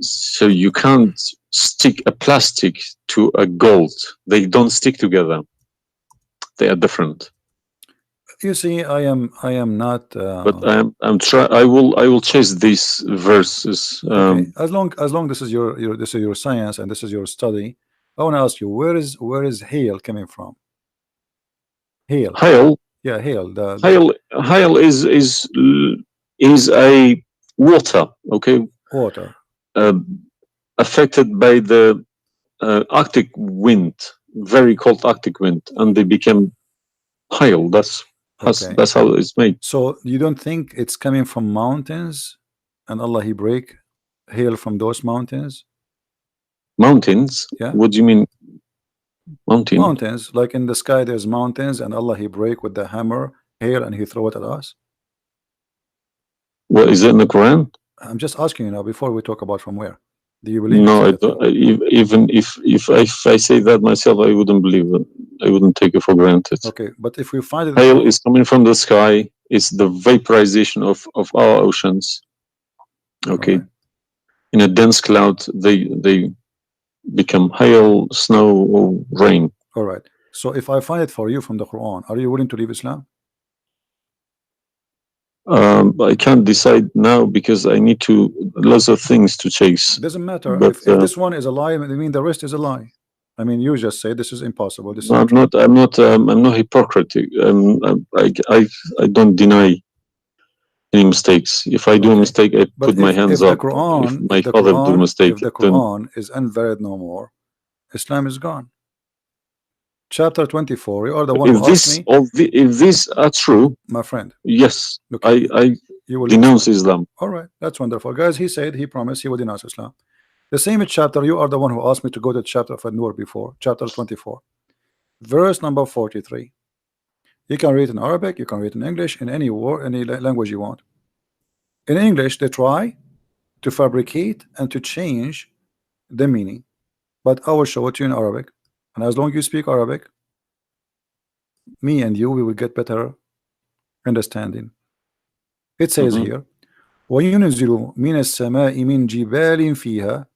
So you can't stick a plastic to a gold. They don't stick together. They are different. You see, I am not. But I will chase these verses. Okay. As long this is your science and this is your study, I want to ask you, where is hail coming from? Hail. Hail. Yeah, hail. Hail is a water. Okay. Water. Affected by the Arctic wind, very cold Arctic wind, and they became hail. That's how it's made. So you don't think it's coming from mountains, and Allah he break hail from those mountains? Mountains? Yeah. What do you mean? Mountains, like in the sky, there's mountains, and Allah he break with the hammer hail, and he throw it at us. What is it in the Quran? I'm just asking you now before we talk about from where. Do you believe? No, I don't. Even if I say that myself, I wouldn't believe it. I wouldn't take it for granted. Okay, but if we find it, hail is coming from the sky. It's the vaporization of our oceans. Okay, in a dense cloud, they become hail, snow, or rain. All right. So if I find it for you from the Quran, are you willing to leave Islam? I can't decide now because I need lots of things to chase. It doesn't matter. But, if this one is a lie, I mean the rest is a lie. I mean, you just say this is impossible. This is I'm not hypocritic. I don't deny any mistakes. If I do a mistake, I put my hands up. If my father do a mistake, if the Quran is invalid no more, Islam is gone. Chapter 24. You are the one who asked me. If these are true, my friend. Yes, I denounce Islam. All right, that's wonderful, guys. He said he promised he would denounce Islam. The same chapter. You are the one who asked me to go to chapter of An-Nur before. Chapter 24, verse number 43. You can read in Arabic. You can read in English. In any word, any language you want. In English, they try to fabricate and to change the meaning. But I will show it to you in Arabic, and as long as you speak Arabic, me and you, we will get better understanding. It says here, وَيُنْزِلُ مِنَ السَّمَاءِ مِنْ جِبَالٍ فِيهَا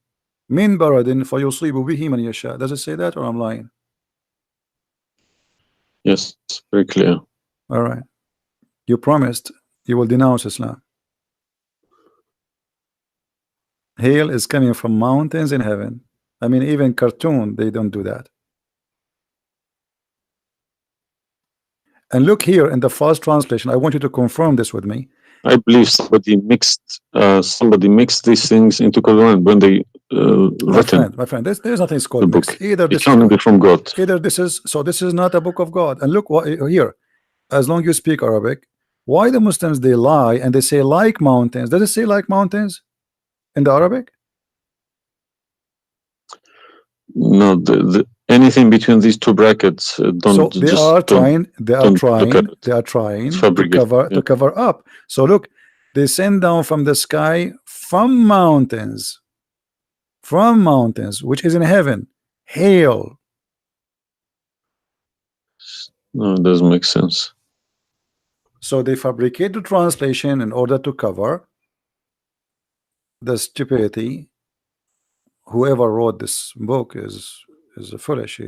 مِنْ بَرَدٍ فَيُصِيبُ بِهِ مَنْ يَشَاءُ. Does it say that, or I'm lying? Yes, very clear. All right. You promised you will denounce Islam. Hail is coming from mountains in heaven. I mean, even cartoon, they don't do that. And look here in the fast translation. I want you to confirm this with me. I believe somebody mixed these things into Quran when they written. My friend, there's nothing called book. mixed. Either this it can't be from God. Either this is this is not a book of God. And look what here. As long as you speak Arabic, why the Muslims they lie and they say like mountains? Does it say like mountains in the Arabic? No, anything between these two brackets don't. So they are trying to cover up. So look, they send down from the sky from mountains, which is in heaven, hail. No, it doesn't make sense. So they fabricate the translation in order to cover the stupidity. Whoever wrote this book is foolish.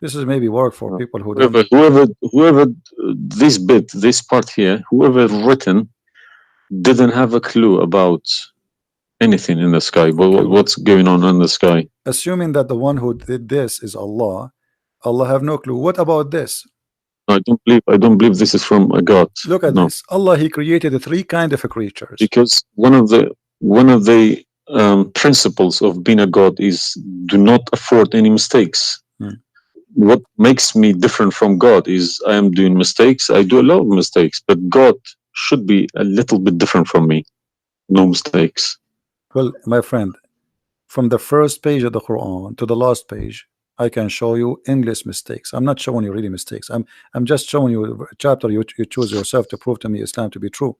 This is maybe work for people who whoever this part here, whoever written didn't have a clue about anything in the sky, what's going on in the sky. Assuming that the one who did this is Allah have no clue. What about this? I don't believe this is from a God. Look at this. Allah, he created three kind of creatures. Because one of the principles of being a God is do not afford any mistakes. What makes me different from God is I am doing mistakes. I do a lot of mistakes, but God should be a little bit different from me. No mistakes. Well, my friend, from the first page of the Quran to the last page, I can show you endless mistakes. I'm not showing you really mistakes. I'm just showing you a chapter you choose yourself to prove to me Islam to be true.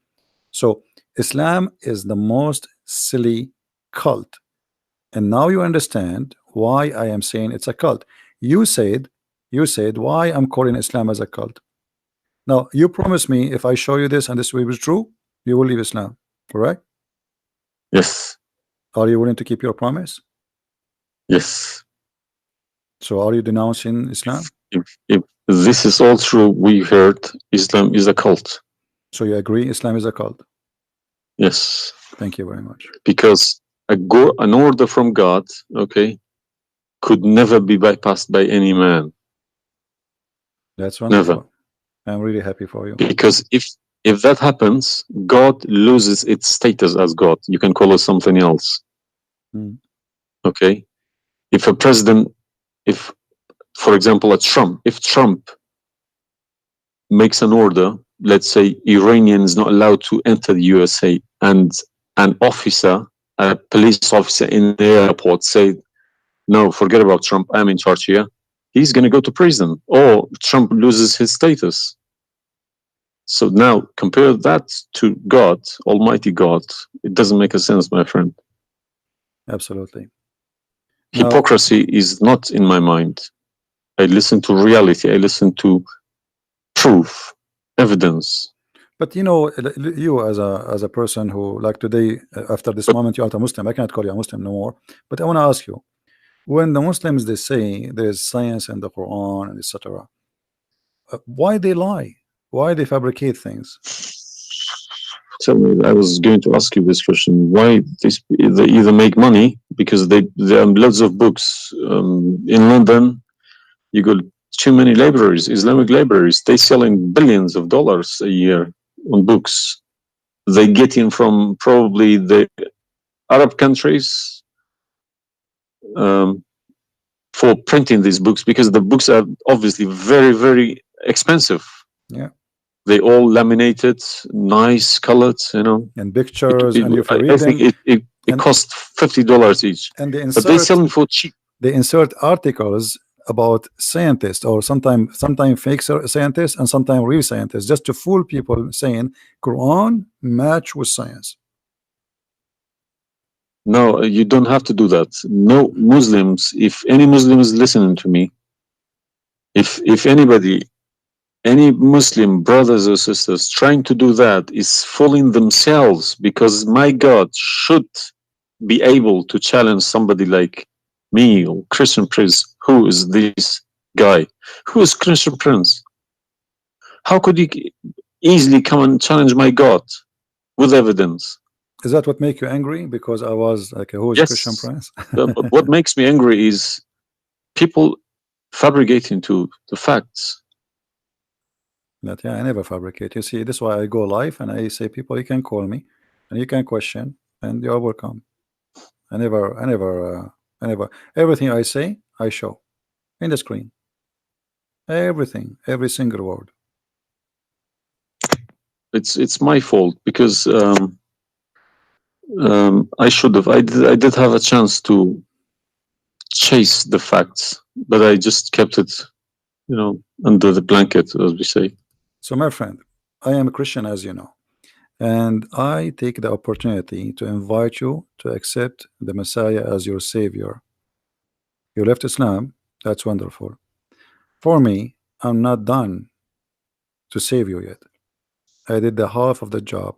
So Islam is the most silly cult, and now you understand why I am saying it's a cult. You said why I'm calling Islam as a cult. Now you promise me if I show you this and this will be true, you will leave Islam, correct? Yes. Are you willing to keep your promise? Yes. So are you denouncing Islam? If this is all true, we heard Islam is a cult. So you agree Islam is a cult? Yes. Thank you very much. Because an order from God, okay, could never be bypassed by any man. That's wonderful. Never. I'm really happy for you. Because if that happens, God loses its status as God. You can call it something else. Okay? If a president, for example, if Trump makes an order, let's say Iranian is not allowed to enter the USA, and an officer, a police officer in the airport say, no, forget about Trump, I'm in charge here, he's going to go to prison, or Trump loses his status. So now compare that to God, Almighty God. It doesn't make a sense, my friend. Absolutely. Hypocrisy is not in my mind. I listen to reality. I listen to proof, evidence. But you as a person who, like today, after this moment, you are a Muslim. I cannot call you a Muslim no more. But I want to ask you, when the Muslims they say there is science in the Quran and etc., why they lie? Why they fabricate things? Tell me, I was going to ask you this question. Why they either make money because there are loads of books in London. You got too many libraries, Islamic libraries. They selling billions of dollars a year on books. They get in from probably the Arab countries for printing these books because the books are obviously very, very expensive. Yeah. They all laminated, nice colored, and pictures. And if you read I think it costs $50 each. And but they sell them for cheap. They insert articles about scientists, or sometimes fake scientists and sometimes real scientists, just to fool people, saying Quran match with science. No, you don't have to do that. No Muslims, if any Muslim is listening to me, if anybody, any Muslim brothers or sisters trying to do that is fooling themselves, because my God should be able to challenge somebody like me or Christian Prince. Who is this guy? Who is Christian Prince? How could he easily come and challenge my God with evidence? Is that what make you angry? Because I was like, who is Christian Yes. Prince? But what makes me angry is people fabricating to the facts. But yeah, I never fabricate. You see, this is why I go live and I say, people, you can call me and you can question, and you are welcome. I never. Everything I say, I show in the screen. Everything, every single word. It's my fault because I did have a chance to chase the facts, but I just kept it, under the blanket, as we say. So, my friend, I am a Christian, as you know, and I take the opportunity to invite you to accept the Messiah as your Savior. You left Islam, that's wonderful. For me, I'm not done to save you yet. I did the half of the job,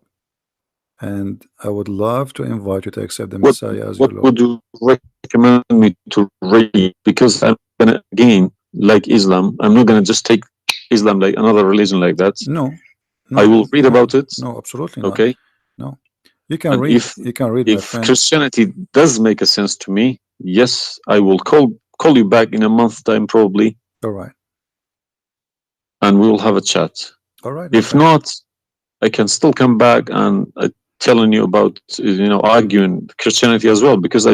and I would love to invite you to accept the What Messiah as your what Lord. would you recommend me to read? Because I'm gonna, again, like Islam, I'm not gonna just take Islam like another religion like that. No, I no, will read no, about it. no, absolutely not. Okay. No, you can And read. You can read, my if friend. Christianity does make a sense to me, yes, I will call you back in a month's time probably, All right, and we will have a chat. all right, my If friend. not, I can still come back and telling you about, arguing Christianity as well, because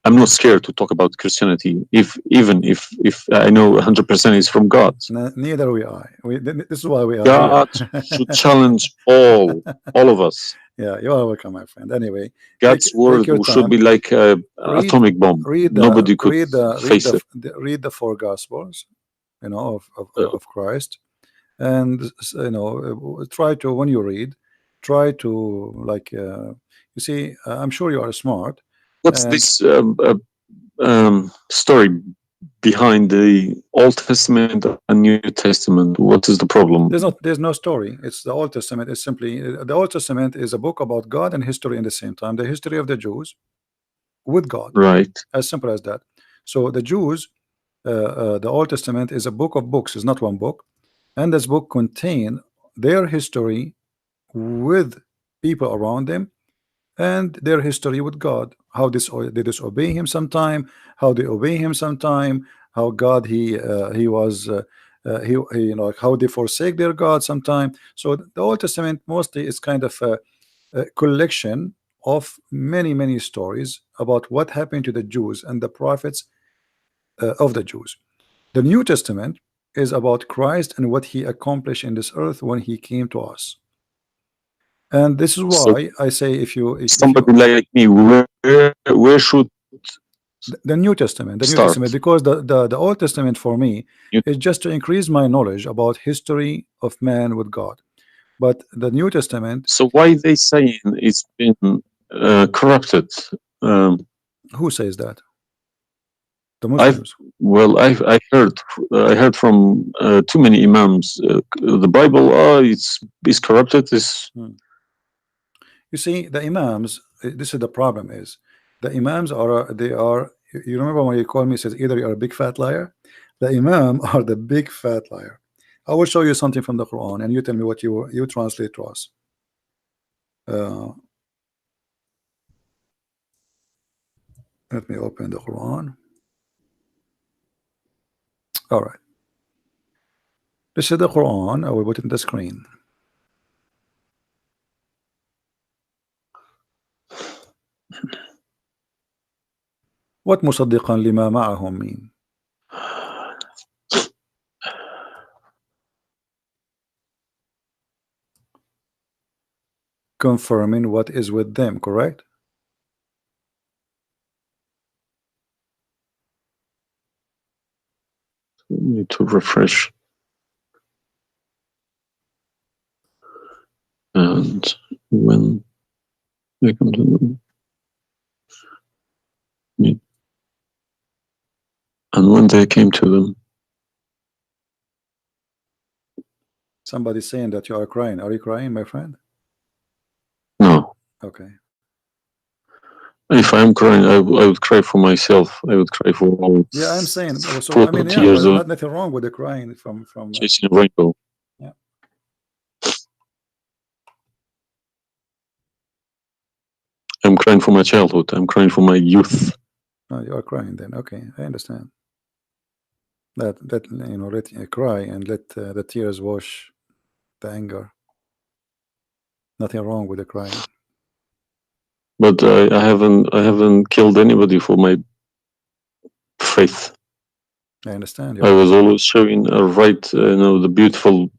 I'm not scared to talk about Christianity, if I know 100% is from God. Neither we are. This is why we are here. God should challenge all of us. Yeah, you are welcome, my friend. Anyway, God's take word your should be time. like a Read, atomic bomb. Nobody could face it. read the four Gospels, Uh, of Christ, and try to, when you read, try to, like, you see, I'm sure you are smart, what's and this story behind the Old Testament and New Testament? What is the problem? there's no story. It's the Old Testament is simply the Old Testament is a book about God and history in the same time. The history of the Jews with God, Right. as simple as that. So the Jews, the Old Testament is a book of books. It's not one book, and this book contain their history with people around them and their history with God. How they disobey Him sometime, how they obey Him sometime, how God He was he like how they forsake their God sometime. So the Old Testament mostly is kind of a collection of many stories about what happened to the Jews and the prophets of the Jews. The New Testament is about Christ and what He accomplished in this earth when He came to us. And this is So why I say, if you somebody like me, where should the New Testament, start? because the Old Testament for me You, is just to increase my knowledge about history of man with God. But the New Testament, so why they saying it's been corrupted? Um, who says that? The I've Muslims. well, I heard from too many imams. The Bible, is corrupted. Is Hmm. You see, the Imams, this is the problem is the Imams are they are you remember when you call me says either you are a big fat liar? The Imam are the big fat liar. I will show you something from the Quran and you tell me what you translate to us. Uh, Let me open the Quran. All right. This is the Quran. I will put it in the screen. What مصدقا لما معهم mean? Confirming what is with them, correct? need to refresh. And when they come to when they came to them. Somebody's saying that you are crying. Are you crying, my friend? No. Okay. If I'm crying, I would cry for myself. I would cry for all. Yeah, I'm saying. So 40 I mean, yeah, years well, of nothing wrong with the crying from. chasing a rainbow. Yeah. I'm crying for my childhood. I'm crying for my youth. No, you are crying then. Okay, I understand. That you know, let cry and let the tears wash the anger. Nothing wrong with the crying. But I haven't killed anybody for my faith. I understand. I was always showing the beautiful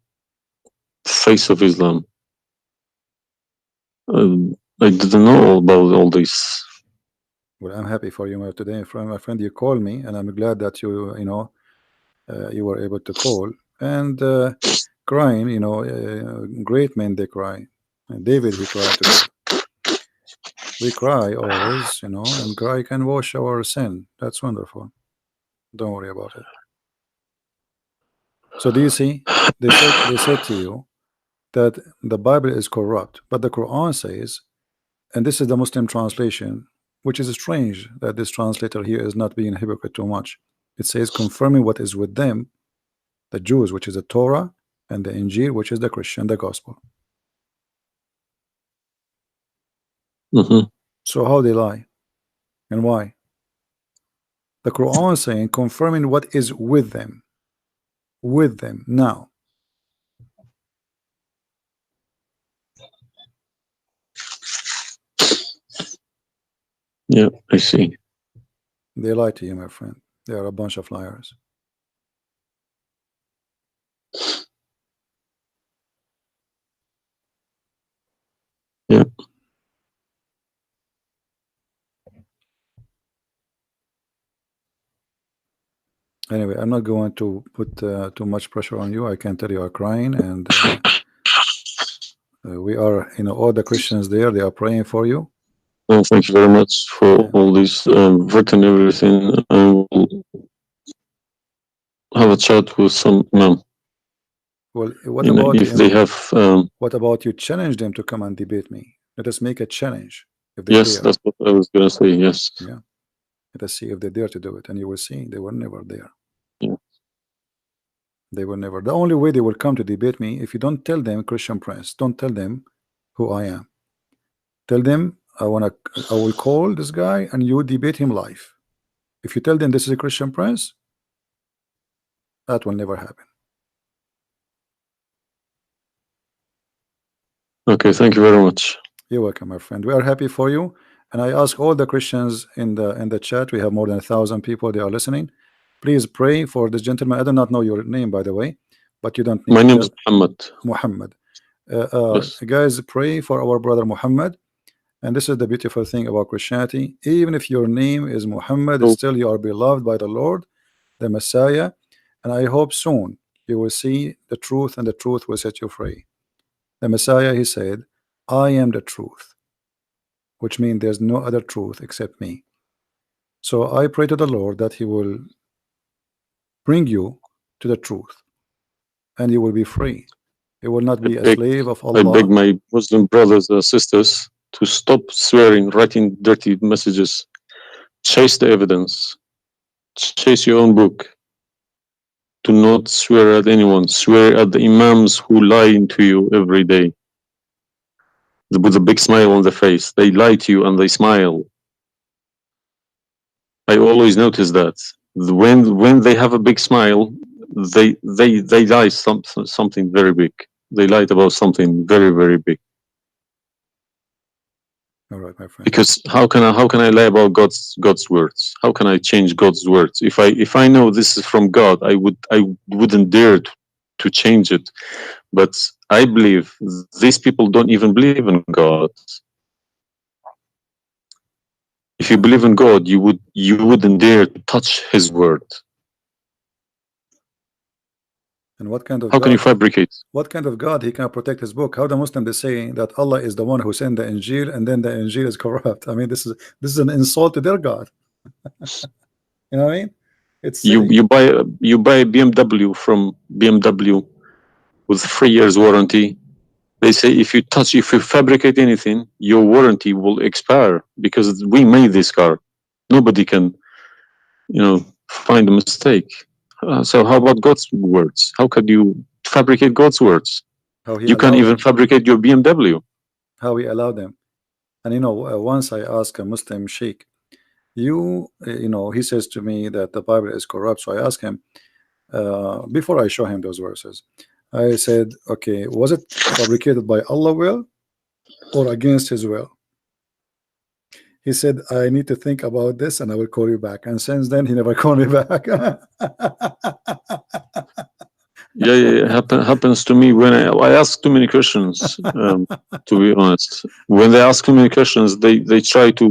face of Islam. I didn't know about all this. Well, I'm happy for you today, my friend. You called me, and I'm glad that you know you were able to call and crying. You know, great men they cry. David he cried today. We cry always, you know, and cry can wash our sin. That's wonderful. Don't worry about it. So do you see? They said to you that the Bible is corrupt, but the Quran says, and this is the Muslim translation, which is strange that this translator here is not being hypocrite too much. It says confirming what is with them, the Jews, which is the Torah, and the Injil, which is the Christian, the gospel. So how they lie and why? The Quran saying confirming what is with them now. Yeah, I see. They lie to you, my friend. They are a bunch of liars. Yeah. Anyway, I'm not going to put too much pressure on you. I can tell you are crying, and we are, you know, all the Christians there, they are praying for you. Well, thank you very much for all this written everything. I will have a chat with some imam. Well, what about if they have? What about you challenge them to come and debate me? Let us make a challenge. If they Yes, dare. that's what I was gonna say. Yes. Yeah. Let us see if they dare to do it, and you will see they were never there. Yeah. They were never. The only way they will come to debate me, if you don't tell them, Christian Prince, don't tell them who I am. Tell them I will call this guy and you debate him live. If you tell them this is a Christian Prince, that will never happen. Okay, thank you very much. You're welcome, my friend. We are happy for you, and I ask all the Christians in the chat. We have more than 1,000 people. They are listening. Please pray for this gentleman. I do not know your name, by the way, but you don't need. My name is Mohammad. Muhammad. Yes. Guys, pray for our brother Muhammad. And this is the beautiful thing about Christianity. Even if your name is Muhammad, still you are beloved by the Lord, the Messiah. And I hope soon you will see the truth, and the truth will set you free. The Messiah, he said, I am the truth, which means there's no other truth except me. So I pray to the Lord that he will bring you to the truth, and you will be free. You will not be a slave of Allah. I beg my Muslim brothers and sisters to stop swearing, writing dirty messages. Chase the evidence. Chase your own book. Do not swear at anyone. Swear at the imams who lie to you every day. With a big smile on their face. They lie to you and they smile. I always notice that. When they have a big smile, they lie something very big. They lied about something very, very big. All right, my friend. Because how can I lie about God's words? How can I change God's words? If I know this is from God, I wouldn't dare to change it. But I believe these people don't even believe in God. If you believe in God, you wouldn't dare to touch His word. And what kind of how God, can you fabricate? What kind of God he can protect his book? How the Muslim is saying that Allah is the one who sent the Injil, and then the Injil is corrupt? I mean, this is an insult to their God. You know what I mean? It's You silly. you buy a BMW from BMW with 3 years warranty. They say if you fabricate anything, your warranty will expire because we made this car. Nobody can, find a mistake. So how about God's words? How could you fabricate God's words? How he You can't allowed even them. fabricate your BMW. How he allowed them. And once I asked a Muslim sheikh, he says to me that the Bible is corrupt. So I asked him, before I show him those verses, I said, okay, was it fabricated by Allah will or against his will? He said, I need to think about this and I will call you back. And since then, he never called me back. Yeah. Happens to me when I ask too many questions. To be honest, when they ask too many questions, they try to,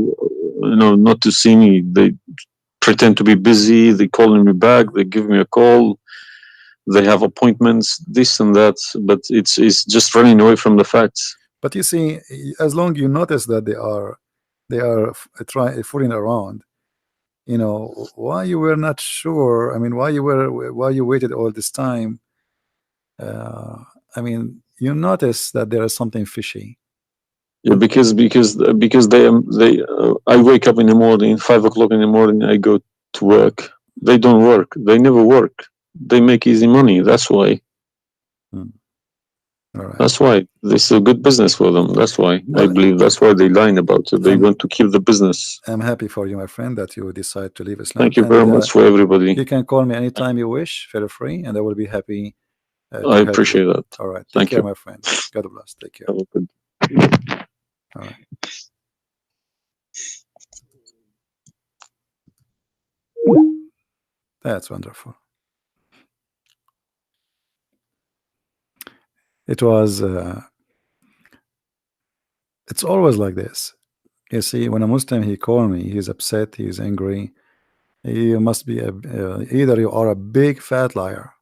not to see me. They pretend to be busy. They calling me back. They give me a call. They have appointments, this and that. But it's just running away from the facts. But you see, as long you notice that they are trying fooling around, why you were not sure. I mean, why you waited all this time. I mean, you notice that there is something fishy. Yeah, because I wake up in the morning, 5 o'clock in the morning. I go to work. They don't work. They never work. They make easy money. That's why. All right. That's why this is a good business for them. That's why I Well, believe that's why they lying about it. They want to keep the business. I'm happy for you, my friend, that you decide to leave Islam. Thank you And very much for everybody. you can call me anytime you wish, feel free, and I will be happy to I help appreciate you. that. All right. Take Thank care, you. my friend. God bless. Take care. Have a good. All right. That's wonderful. It was. It's always like this. You see, when a Muslim he call me, he's upset, he's angry. You must be either you are a big fat liar,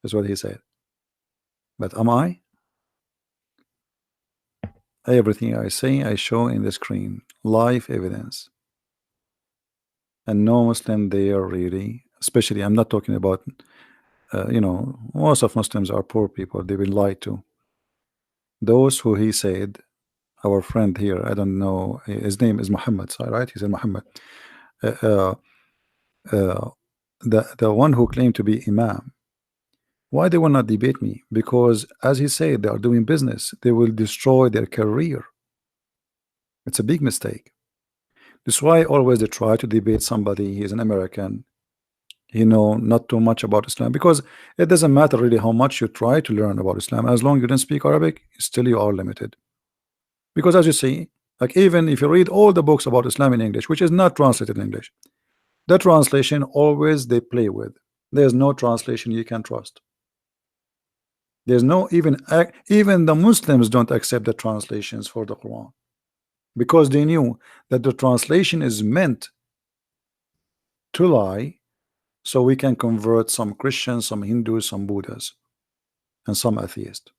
is what he said. But am I? Everything I say, I show in the screen, live evidence. And no Muslim there really, especially I'm not talking about, most of Muslims are poor people. They've been lied to. Those who he said, our friend here, I don't know, his name is Mohammad, right? He said Mohammad. Uh, the one who claimed to be Imam. Why they will not debate me? Because as he said, they are doing business. They will destroy their career. It's a big mistake. That's why always they try to debate somebody. He's an American. Not too much about Islam, because it doesn't matter really how much you try to learn about Islam. As long as you don't speak Arabic, still you are limited. Because as you see, like even if you read all the books about Islam in English, which is not translated in English, the translation always they play with. There's no translation you can trust. There's no even the Muslims don't accept the translations for the Quran, because they knew that the translation is meant to lie, so we can convert some Christians, some Hindus, some Buddhas, and some atheists.